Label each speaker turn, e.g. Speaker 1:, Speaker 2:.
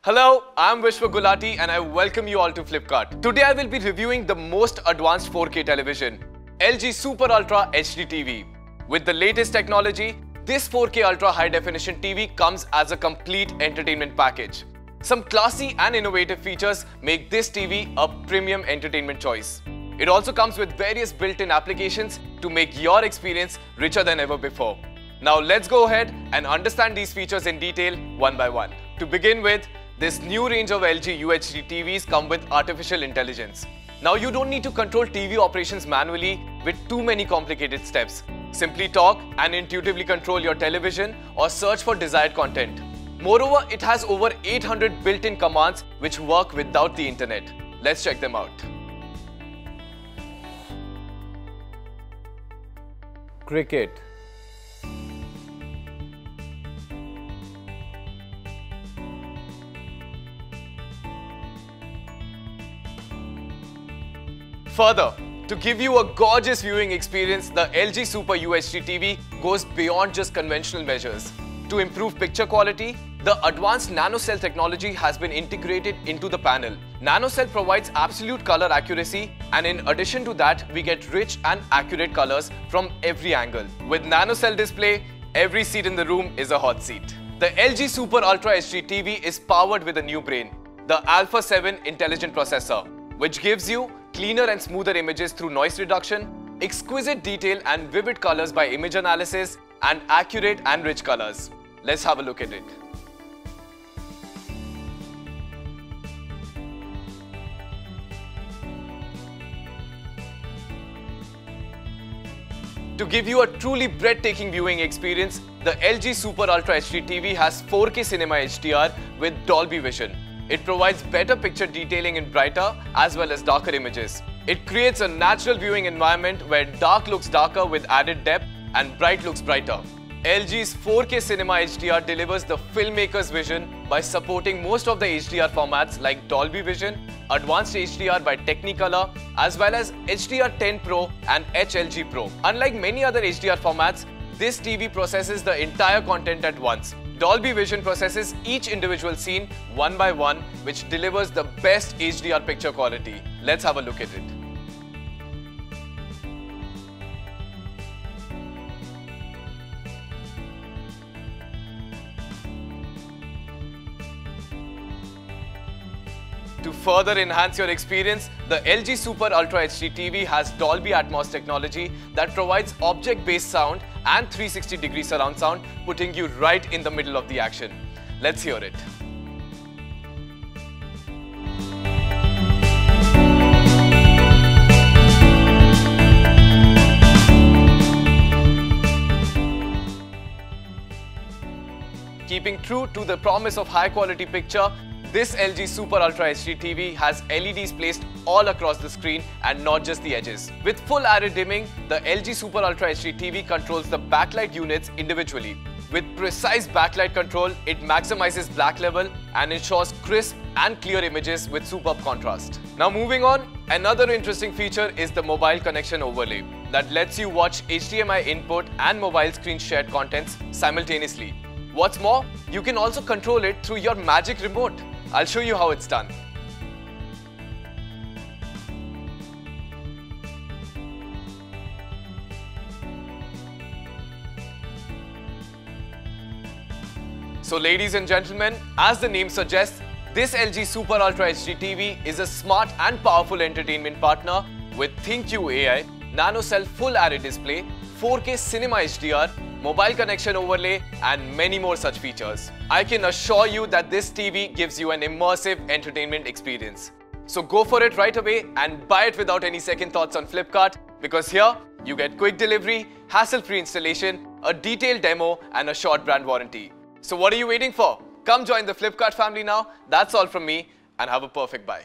Speaker 1: Hello, I'm Vishwa Gulati and I welcome you all to Flipkart. Today I will be reviewing the most advanced 4K television, LG Super Ultra HD TV. With the latest technology, this 4K Ultra High Definition TV comes as a complete entertainment package. Some classy and innovative features make this TV a premium entertainment choice. It also comes with various built-in applications to make your experience richer than ever before. Now let's go ahead and understand these features in detail one by one. To begin with, this new range of LG UHD TVs come with artificial intelligence. Now you don't need to control TV operations manually with too many complicated steps. Simply talk and intuitively control your television or search for desired content. Moreover, it has over 800 built-in commands which work without the internet. Let's check them out. Cricket. Further, to give you a gorgeous viewing experience, the LG Super UHD TV goes beyond just conventional measures. To improve picture quality, the advanced NanoCell technology has been integrated into the panel. NanoCell provides absolute color accuracy, and in addition to that, we get rich and accurate colors from every angle. With NanoCell display, every seat in the room is a hot seat. The LG Super Ultra HD TV is powered with a new brain, the Alpha 7 intelligent processor, which gives you cleaner and smoother images through noise reduction, exquisite detail and vivid colors by image analysis, and accurate and rich colors. Let's have a look at it. To give you a truly breathtaking viewing experience, the LG Super Ultra HD TV has 4K Cinema HDR with Dolby Vision. It provides better picture detailing in brighter as well as darker images. It creates a natural viewing environment where dark looks darker with added depth and bright looks brighter. LG's 4K Cinema HDR delivers the filmmaker's vision by supporting most of the HDR formats like Dolby Vision, Advanced HDR by Technicolor, as well as HDR10 Pro and HLG Pro. Unlike many other HDR formats, this TV processes the entire content at once. Dolby Vision processes each individual scene one by one, which delivers the best HDR picture quality. Let's have a look at it. To further enhance your experience, the LG Super Ultra HD TV has Dolby Atmos technology that provides object-based sound and 360-degree surround sound, putting you right in the middle of the action. Let's hear it. Keeping true to the promise of high-quality picture, this LG Super Ultra HD TV has LEDs placed all across the screen and not just the edges. With full added dimming, the LG Super Ultra HD TV controls the backlight units individually. With precise backlight control, it maximizes black level and ensures crisp and clear images with superb contrast. Now moving on, another interesting feature is the mobile connection overlay that lets you watch HDMI input and mobile screen shared contents simultaneously. What's more, you can also control it through your Magic Remote. I'll show you how it's done. So ladies and gentlemen, as the name suggests, this LG Super Ultra HD TV is a smart and powerful entertainment partner with ThinQ AI, NanoCell full array display, 4K Cinema HDR, mobile connection overlay, and many more such features. I can assure you that this TV gives you an immersive entertainment experience. So go for it right away and buy it without any second thoughts on Flipkart, because here you get quick delivery, hassle-free installation, a detailed demo, and a short brand warranty. So what are you waiting for? Come join the Flipkart family now. That's all from me, and have a perfect buy.